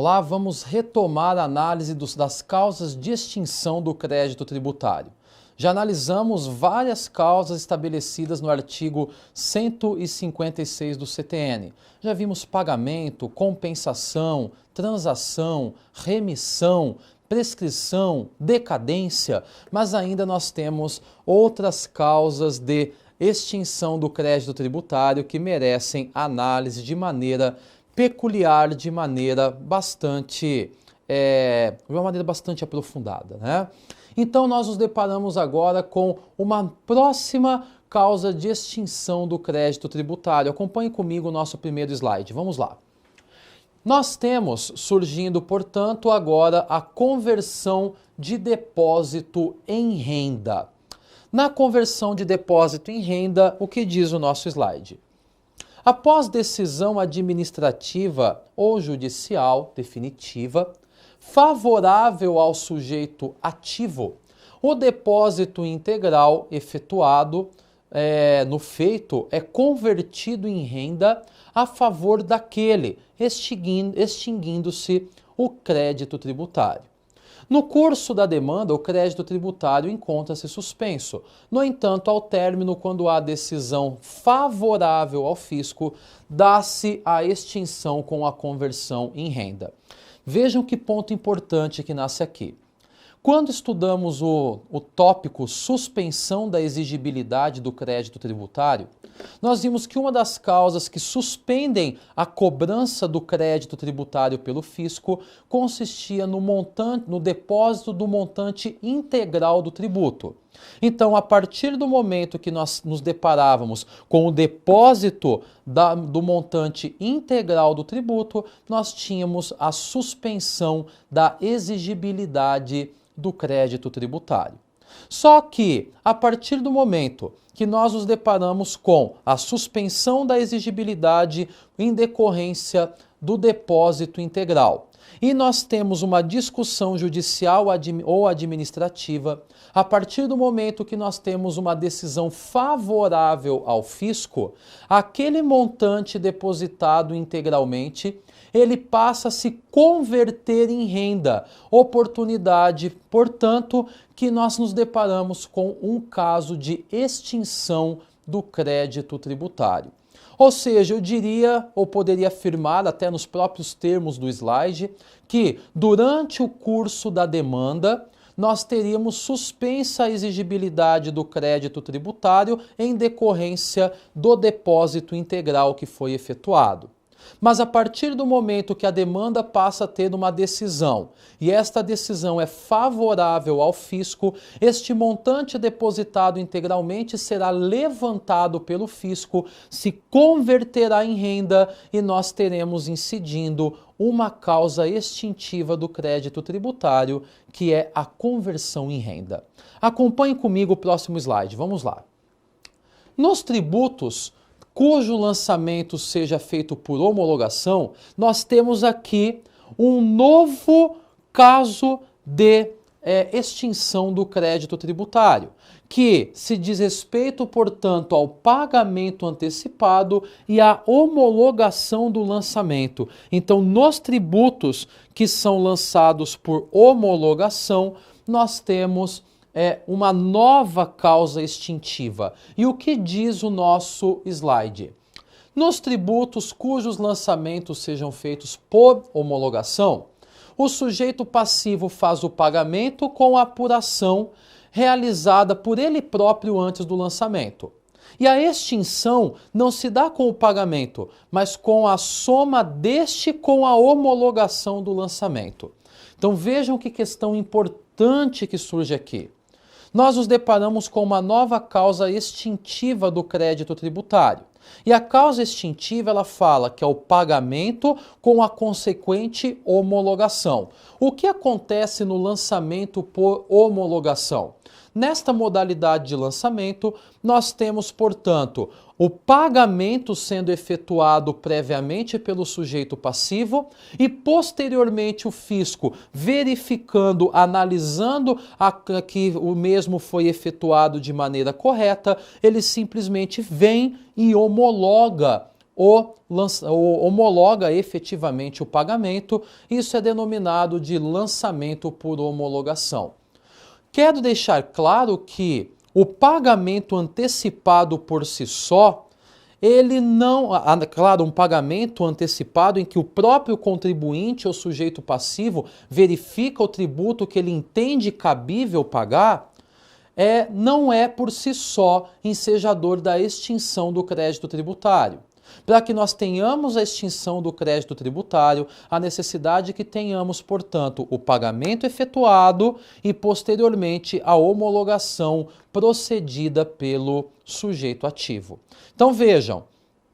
Olá, vamos retomar a análise das causas de extinção do crédito tributário. Já analisamos várias causas estabelecidas no artigo 156 do CTN. Já vimos pagamento, compensação, transação, remissão, prescrição, decadência, mas ainda nós temos outras causas de extinção do crédito tributário que merecem análise de maneira peculiar, de uma maneira bastante aprofundada, né? Então nós nos deparamos agora com uma próxima causa de extinção do crédito tributário. Acompanhe comigo o nosso primeiro slide. Vamos lá. Nós temos surgindo, portanto, agora a conversão de depósito em renda. Na conversão de depósito em renda, o que diz o nosso slide? Após decisão administrativa ou judicial definitiva, favorável ao sujeito ativo, o depósito integral efetuado no feito é convertido em renda a favor daquele, extinguindo-se o crédito tributário. No curso da demanda, o crédito tributário encontra-se suspenso. No entanto, ao término, quando há decisão favorável ao fisco, dá-se a extinção com a conversão em renda. Vejam que ponto importante que nasce aqui. Quando estudamos o tópico suspensão da exigibilidade do crédito tributário, nós vimos que uma das causas que suspendem a cobrança do crédito tributário pelo fisco consistia no depósito do montante integral do tributo. Então, a partir do momento que nós nos deparávamos com o depósito do montante integral do tributo, nós tínhamos a suspensão da exigibilidade do crédito tributário. Só que, a partir do momento que nós nos deparamos com a suspensão da exigibilidade em decorrência do depósito integral, e nós temos uma discussão judicial ou administrativa, a partir do momento que nós temos uma decisão favorável ao fisco, aquele montante depositado integralmente, ele passa a se converter em renda, oportunidade, portanto, que nós nos deparamos com um caso de extinção do crédito tributário. Ou seja, eu diria, ou poderia afirmar, até nos próprios termos do slide, que durante o curso da demanda, nós teríamos suspensa a exigibilidade do crédito tributário em decorrência do depósito integral que foi efetuado. Mas a partir do momento que a demanda passa a ter uma decisão e esta decisão é favorável ao fisco, este montante depositado integralmente será levantado pelo fisco, se converterá em renda e nós teremos incidindo uma causa extintiva do crédito tributário, que é a conversão em renda. Acompanhe comigo o próximo slide, vamos lá. Nos tributos cujo lançamento seja feito por homologação, nós temos aqui um novo caso de extinção do crédito tributário, que se diz respeito, portanto, ao pagamento antecipado e à homologação do lançamento. Então, nos tributos que são lançados por homologação, nós temos uma nova causa extintiva. E o que diz o nosso slide? Nos tributos cujos lançamentos sejam feitos por homologação, o sujeito passivo faz o pagamento com a apuração realizada por ele próprio antes do lançamento. E a extinção não se dá com o pagamento, mas com a soma deste com a homologação do lançamento. Então vejam que questão importante que surge aqui. Nós nos deparamos com uma nova causa extintiva do crédito tributário. E a causa extintiva, ela fala que é o pagamento com a consequente homologação. O que acontece no lançamento por homologação? Nesta modalidade de lançamento, nós temos, portanto, o pagamento sendo efetuado previamente pelo sujeito passivo e, posteriormente, o fisco verificando, analisando que o mesmo foi efetuado de maneira correta, ele simplesmente vem e homologa homologa efetivamente o pagamento. Isso é denominado de lançamento por homologação. Quero deixar claro que o pagamento antecipado por si só, ele não... Claro, um pagamento antecipado em que o próprio contribuinte ou sujeito passivo verifica o tributo que ele entende cabível pagar, não é por si só ensejador da extinção do crédito tributário. Para que nós tenhamos a extinção do crédito tributário, a necessidade que tenhamos, portanto, o pagamento efetuado e, posteriormente, a homologação procedida pelo sujeito ativo. Então, vejam,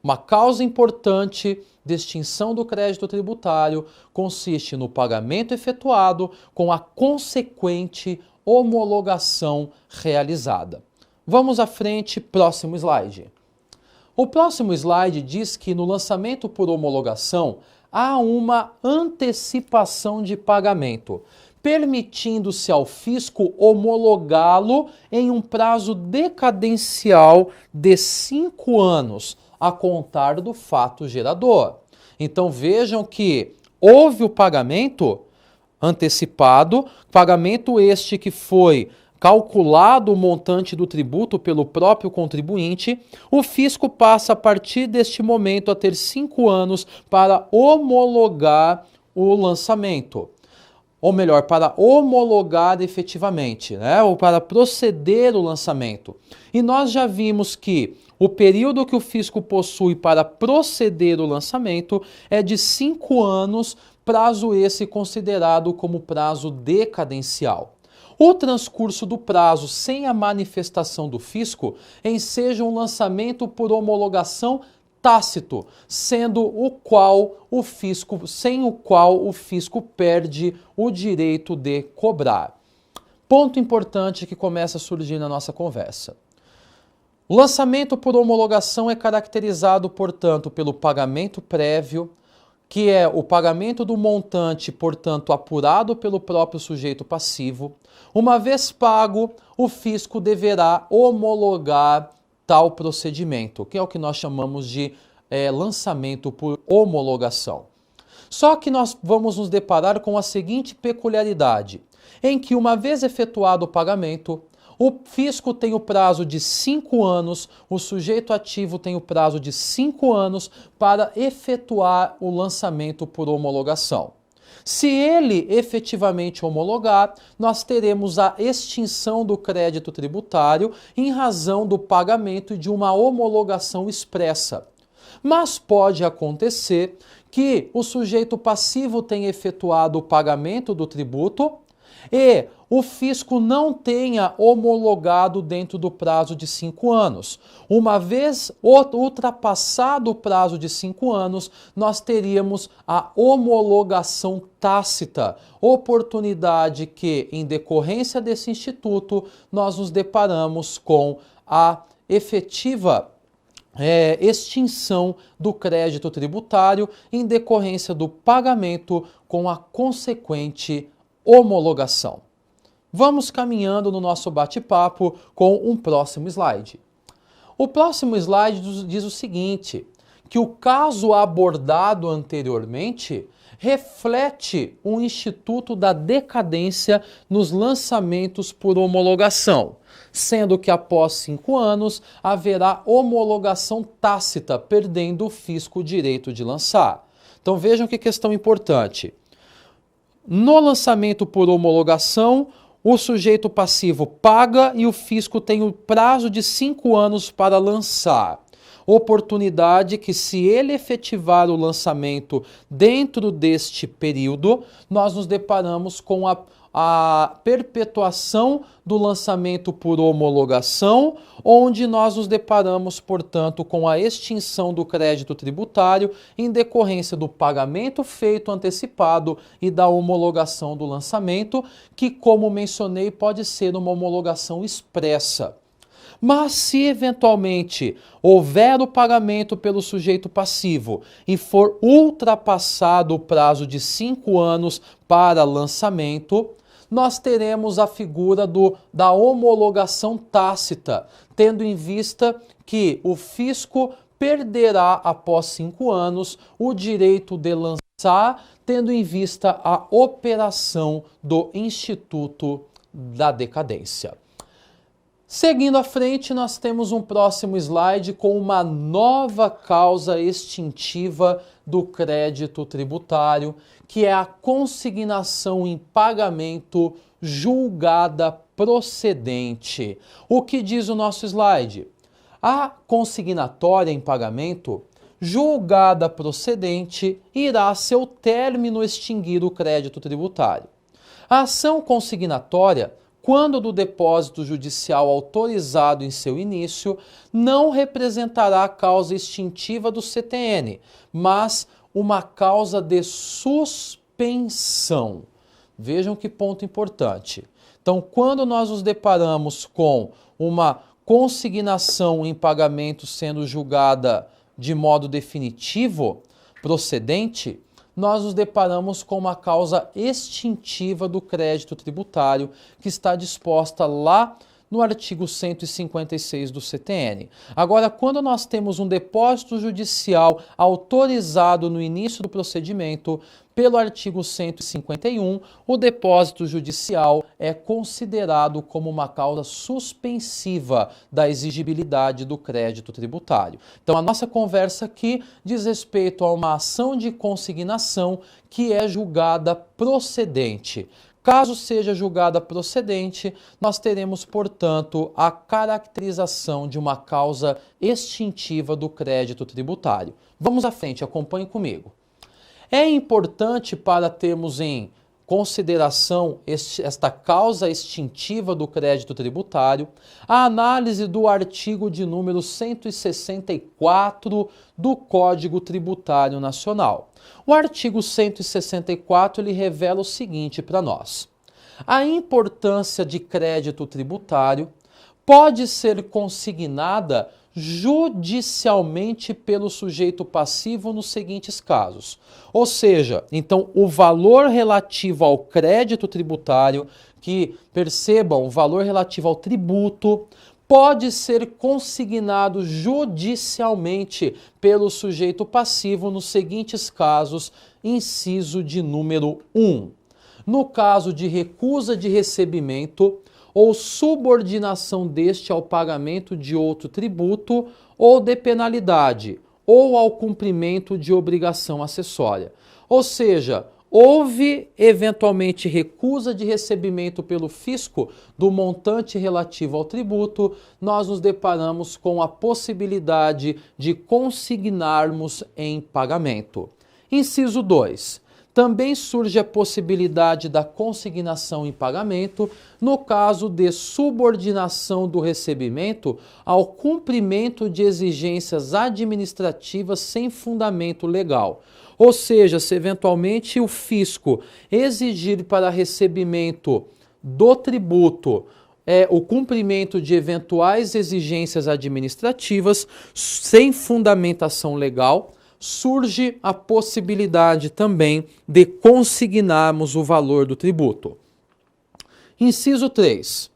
uma causa importante de extinção do crédito tributário consiste no pagamento efetuado com a consequente homologação realizada. Vamos à frente, próximo slide. O próximo slide diz que no lançamento por homologação há uma antecipação de pagamento, permitindo-se ao fisco homologá-lo em um prazo decadencial de 5 anos, a contar do fato gerador. Então vejam que houve o pagamento antecipado, pagamento este que foi calculado o montante do tributo pelo próprio contribuinte, o fisco passa a partir deste momento a ter 5 anos para homologar o lançamento. Ou melhor, para homologar efetivamente, ou para proceder o lançamento. E nós já vimos que o período que o fisco possui para proceder o lançamento é de 5 anos, prazo esse considerado como prazo decadencial. O transcurso do prazo sem a manifestação do fisco enseja um lançamento por homologação tácito, sem o qual o fisco perde o direito de cobrar. Ponto importante que começa a surgir na nossa conversa. O lançamento por homologação é caracterizado, portanto, pelo pagamento prévio, que é o pagamento do montante, portanto, apurado pelo próprio sujeito passivo. Uma vez pago, o fisco deverá homologar tal procedimento, que é o que nós chamamos de lançamento por homologação. Só que nós vamos nos deparar com a seguinte peculiaridade, em que uma vez efetuado o pagamento, o fisco tem o prazo de 5 anos, o sujeito ativo tem o prazo de 5 anos para efetuar o lançamento por homologação. Se ele efetivamente homologar, nós teremos a extinção do crédito tributário em razão do pagamento e de uma homologação expressa. Mas pode acontecer que o sujeito passivo tenha efetuado o pagamento do tributo e o fisco não tenha homologado dentro do prazo de 5 anos. Uma vez ultrapassado o prazo de 5 anos, nós teríamos a homologação tácita, oportunidade que, em decorrência desse instituto, nós nos deparamos com a efetiva extinção do crédito tributário em decorrência do pagamento com a consequente homologação. Vamos caminhando no nosso bate-papo com um próximo slide. O próximo slide diz o seguinte, que o caso abordado anteriormente reflete um instituto da decadência nos lançamentos por homologação, sendo que após 5 anos haverá homologação tácita, perdendo o fisco o direito de lançar. Então vejam que questão importante. No lançamento por homologação, o sujeito passivo paga e o fisco tem o prazo de 5 anos para lançar. Oportunidade que, se ele efetivar o lançamento dentro deste período, nós nos deparamos com a perpetuação do lançamento por homologação, onde nós nos deparamos, portanto, com a extinção do crédito tributário em decorrência do pagamento feito antecipado e da homologação do lançamento, que, como mencionei, pode ser uma homologação expressa. Mas se eventualmente houver o pagamento pelo sujeito passivo e for ultrapassado o prazo de 5 anos para lançamento, nós teremos a figura da homologação tácita, tendo em vista que o fisco perderá após 5 anos o direito de lançar, tendo em vista a operação do Instituto da Decadência. Seguindo à frente, nós temos um próximo slide com uma nova causa extintiva do crédito tributário, que é a consignação em pagamento julgada procedente. O que diz o nosso slide? A consignatória em pagamento julgada procedente irá a seu término extinguir o crédito tributário. A ação consignatória, quando do depósito judicial autorizado em seu início, não representará a causa extintiva do CTN, mas uma causa de suspensão. Vejam que ponto importante. Então, quando nós nos deparamos com uma consignação em pagamento sendo julgada de modo definitivo, procedente, nós nos deparamos com uma causa extintiva do crédito tributário que está disposta lá no artigo 156 do CTN. Agora, quando nós temos um depósito judicial autorizado no início do procedimento, pelo artigo 151, o depósito judicial é considerado como uma causa suspensiva da exigibilidade do crédito tributário. Então, a nossa conversa aqui diz respeito a uma ação de consignação que é julgada procedente. Caso seja julgada procedente, nós teremos, portanto, a caracterização de uma causa extintiva do crédito tributário. Vamos à frente, acompanhe comigo. É importante para termos em consideração esta causa extintiva do crédito tributário a análise do artigo de número 164 do Código Tributário Nacional. O artigo 164 ele revela o seguinte para nós: a importância de crédito tributário pode ser consignada judicialmente pelo sujeito passivo nos seguintes casos. Ou seja, então o valor relativo ao crédito tributário, que percebam, o valor relativo ao tributo, pode ser consignado judicialmente pelo sujeito passivo nos seguintes casos, inciso de número 1. No caso de recusa de recebimento ou subordinação deste ao pagamento de outro tributo ou de penalidade, ou ao cumprimento de obrigação acessória. Ou seja, houve eventualmente recusa de recebimento pelo fisco do montante relativo ao tributo, nós nos deparamos com a possibilidade de consignarmos em pagamento. Inciso 2. Também surge a possibilidade da consignação em pagamento no caso de subordinação do recebimento ao cumprimento de exigências administrativas sem fundamento legal. Ou seja, se eventualmente o fisco exigir para recebimento do tributo o cumprimento de eventuais exigências administrativas sem fundamentação legal, surge a possibilidade também de consignarmos o valor do tributo. Inciso 3.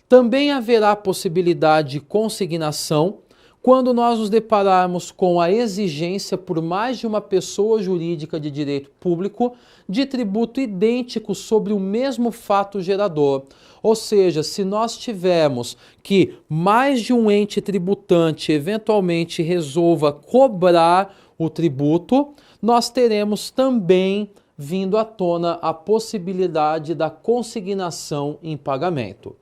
Também haverá possibilidade de consignação quando nós nos depararmos com a exigência por mais de uma pessoa jurídica de direito público de tributo idêntico sobre o mesmo fato gerador. Ou seja, se nós tivermos que mais de um ente tributante eventualmente resolva cobrar o tributo, nós teremos também vindo à tona a possibilidade da consignação em pagamento.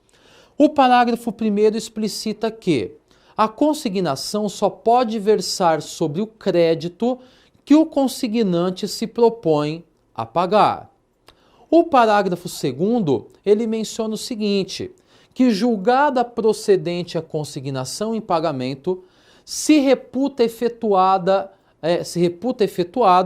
O parágrafo 1º explicita que a consignação só pode versar sobre o crédito que o consignante se propõe a pagar. O parágrafo 2º, ele menciona o seguinte, que julgada procedente a consignação em pagamento, se reputa efetuado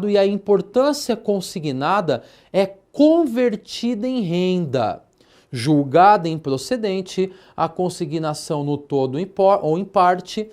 e a importância consignada é convertida em renda. Julgada improcedente, a consignação no todo ou em parte,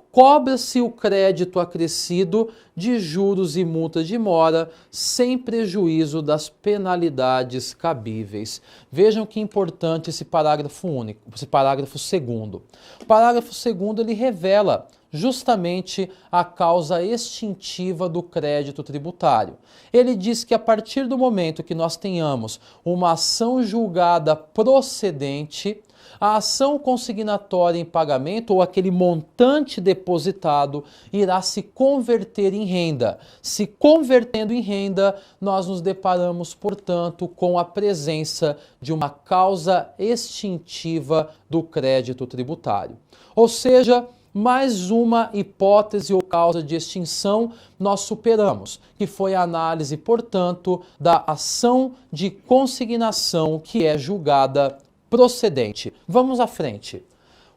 cobra-se o crédito acrescido de juros e multas de mora, sem prejuízo das penalidades cabíveis. Vejam que importante esse parágrafo único, esse parágrafo 2º. O parágrafo 2º ele revela justamente a causa extintiva do crédito tributário. Ele diz que a partir do momento que nós tenhamos uma ação julgada procedente, a ação consignatória em pagamento ou aquele montante depositado irá se converter em renda. Se convertendo em renda, nós nos deparamos, portanto, com a presença de uma causa extintiva do crédito tributário. Ou seja, mais uma hipótese ou causa de extinção nós superamos, que foi a análise, portanto, da ação de consignação que é julgada procedente. Vamos à frente.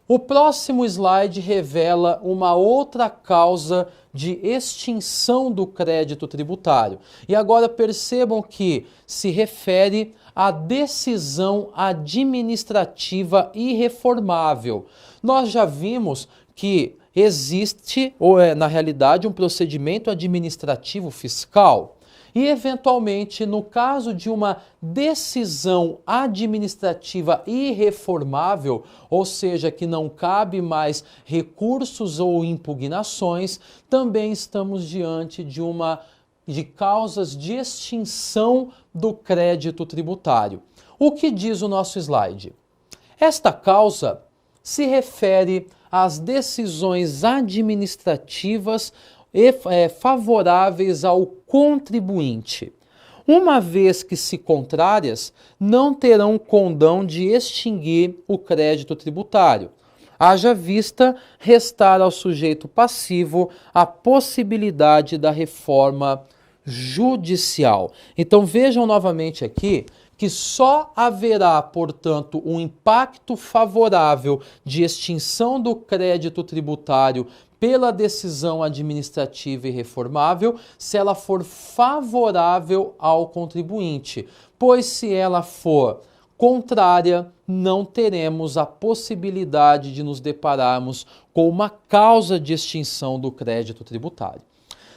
O próximo slide revela uma outra causa de extinção do crédito tributário. E agora percebam que se refere à decisão administrativa irreformável. Nós já vimos que existe, ou na realidade, um procedimento administrativo fiscal. E, eventualmente, no caso de uma decisão administrativa irreformável, ou seja, que não cabe mais recursos ou impugnações, também estamos diante de causas de extinção do crédito tributário. O que diz o nosso slide? Esta causa se refere às decisões administrativas favoráveis ao contribuinte, uma vez que, se contrárias, não terão condão de extinguir o crédito tributário. Haja vista restar ao sujeito passivo a possibilidade da reforma judicial. Então vejam novamente aqui que só haverá, portanto, um impacto favorável de extinção do crédito tributário pela decisão administrativa irreformável se ela for favorável ao contribuinte, pois se ela for contrária, não teremos a possibilidade de nos depararmos com uma causa de extinção do crédito tributário.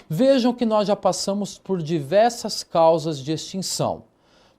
Vejam que nós já passamos por diversas causas de extinção: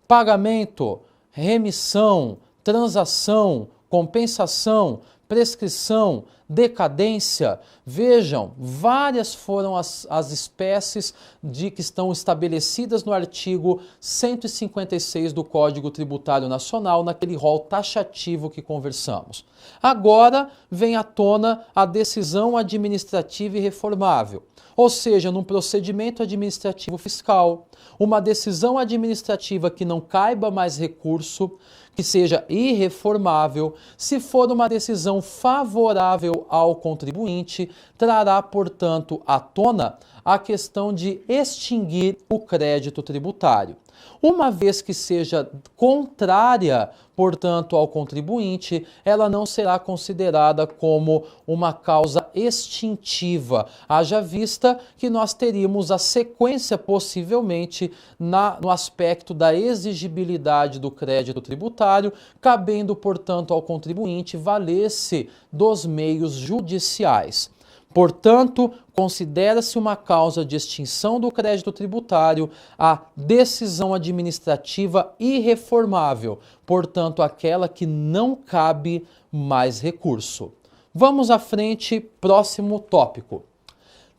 pagamento, remissão, transação, compensação, prescrição, decadência. Vejam, várias foram as espécies que estão estabelecidas no artigo 156 do Código Tributário Nacional, naquele rol taxativo que conversamos. Agora vem à tona a decisão administrativa irreformável, ou seja, num procedimento administrativo fiscal, uma decisão administrativa que não caiba mais recurso, que seja irreformável, se for uma decisão favorável ao contribuinte, trará, portanto, à tona a questão de extinguir o crédito tributário. Uma vez que seja contrária, portanto, ao contribuinte, ela não será considerada como uma causa extintiva, haja vista que nós teríamos a sequência, possivelmente, no aspecto da exigibilidade do crédito tributário, cabendo, portanto, ao contribuinte valer-se dos meios judiciais. Portanto, considera-se uma causa de extinção do crédito tributário a decisão administrativa irreformável, portanto, aquela que não cabe mais recurso. Vamos à frente, próximo tópico.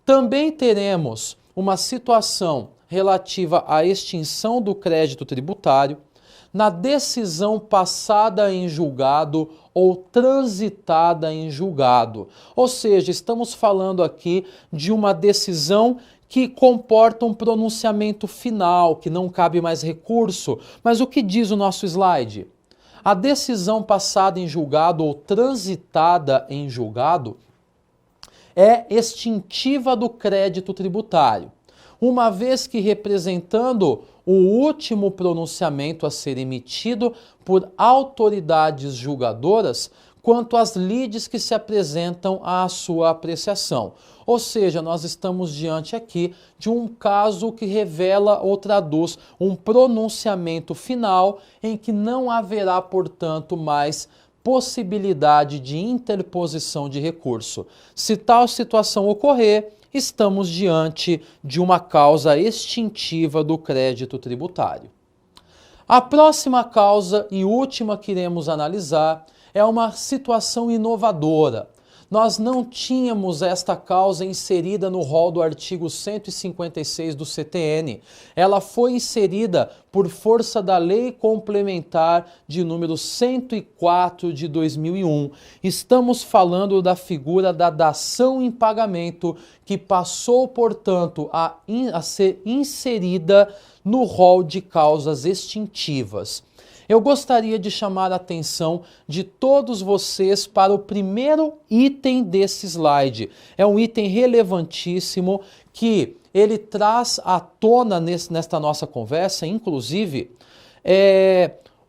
Também teremos uma situação relativa à extinção do crédito tributário na decisão passada em julgado ou transitada em julgado. Ou seja, estamos falando aqui de uma decisão que comporta um pronunciamento final, que não cabe mais recurso. Mas o que diz o nosso slide? A decisão passada em julgado ou transitada em julgado é extintiva do crédito tributário, uma vez que representando o último pronunciamento a ser emitido por autoridades julgadoras quanto às lides que se apresentam à sua apreciação. Ou seja, nós estamos diante aqui de um caso que revela ou traduz um pronunciamento final em que não haverá, portanto, mais possibilidade de interposição de recurso. Se tal situação ocorrer, estamos diante de uma causa extintiva do crédito tributário. A próxima causa e última que iremos analisar é uma situação inovadora. nós não tínhamos esta causa inserida no rol do artigo 156 do CTN. Ela foi inserida por força da Lei Complementar de número 104 de 2001. Estamos falando da figura da dação em pagamento, que passou, portanto, a ser inserida no rol de causas extintivas. Eu gostaria de chamar a atenção de todos vocês para o primeiro item desse slide. É um item relevantíssimo que ele traz à tona nesta nossa conversa, inclusive,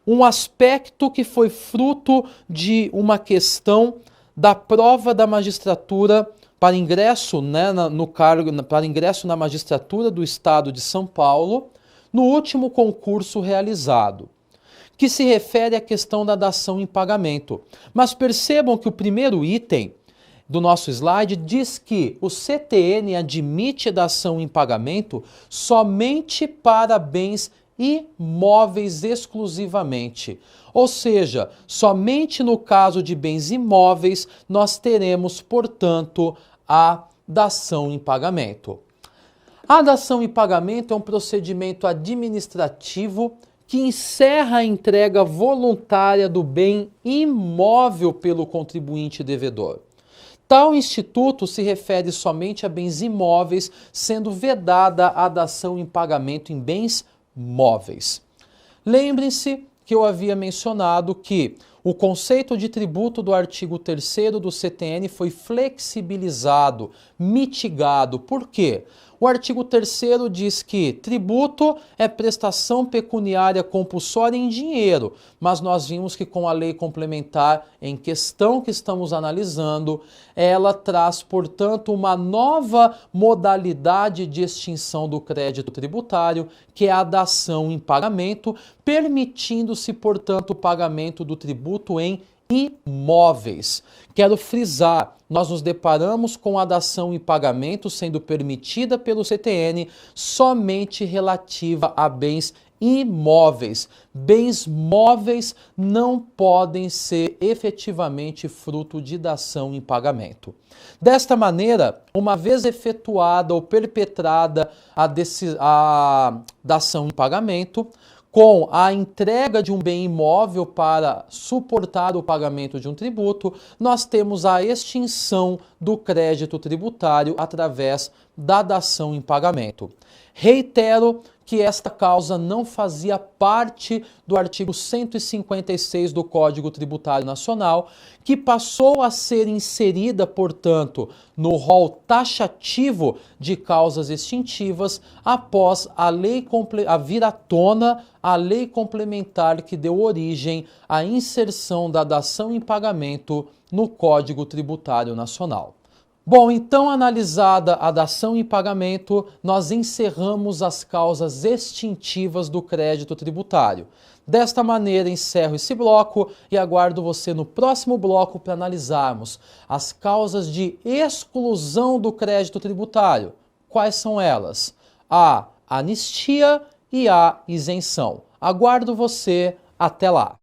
um aspecto que foi fruto de uma questão da prova da magistratura para ingresso, para ingresso na magistratura do Estado de São Paulo, no último concurso realizado, que se refere à questão da dação em pagamento. Mas percebam que o primeiro item do nosso slide diz que o CTN admite dação em pagamento somente para bens imóveis exclusivamente. Ou seja, somente no caso de bens imóveis nós teremos, portanto, a dação em pagamento. A dação em pagamento é um procedimento administrativo que encerra a entrega voluntária do bem imóvel pelo contribuinte devedor. Tal instituto se refere somente a bens imóveis, sendo vedada a dação em pagamento em bens móveis. Lembrem-se que eu havia mencionado que o conceito de tributo do artigo 3º do CTN foi flexibilizado, mitigado. Por quê? O artigo 3º diz que tributo é prestação pecuniária compulsória em dinheiro, mas nós vimos que com a lei complementar em questão que estamos analisando, ela traz, portanto, uma nova modalidade de extinção do crédito tributário, que é a dação em pagamento, permitindo-se, portanto, o pagamento do tributo em imóveis. Quero frisar, nós nos deparamos com a dação em pagamento sendo permitida pelo CTN somente relativa a bens imóveis. Bens móveis não podem ser efetivamente fruto de dação em pagamento. Desta maneira, uma vez efetuada ou perpetrada a dação em pagamento, com a entrega de um bem imóvel para suportar o pagamento de um tributo, nós temos a extinção do crédito tributário através da dação em pagamento. Reitero que esta causa não fazia parte do artigo 156 do Código Tributário Nacional, que passou a ser inserida, portanto, no rol taxativo de causas extintivas após a vir à tona a lei complementar que deu origem à inserção da dação em pagamento no Código Tributário Nacional. Bom, então analisada a dação em pagamento, nós encerramos as causas extintivas do crédito tributário. Desta maneira, encerro esse bloco e aguardo você no próximo bloco para analisarmos as causas de exclusão do crédito tributário. Quais são elas? A anistia e a isenção. Aguardo você, até lá!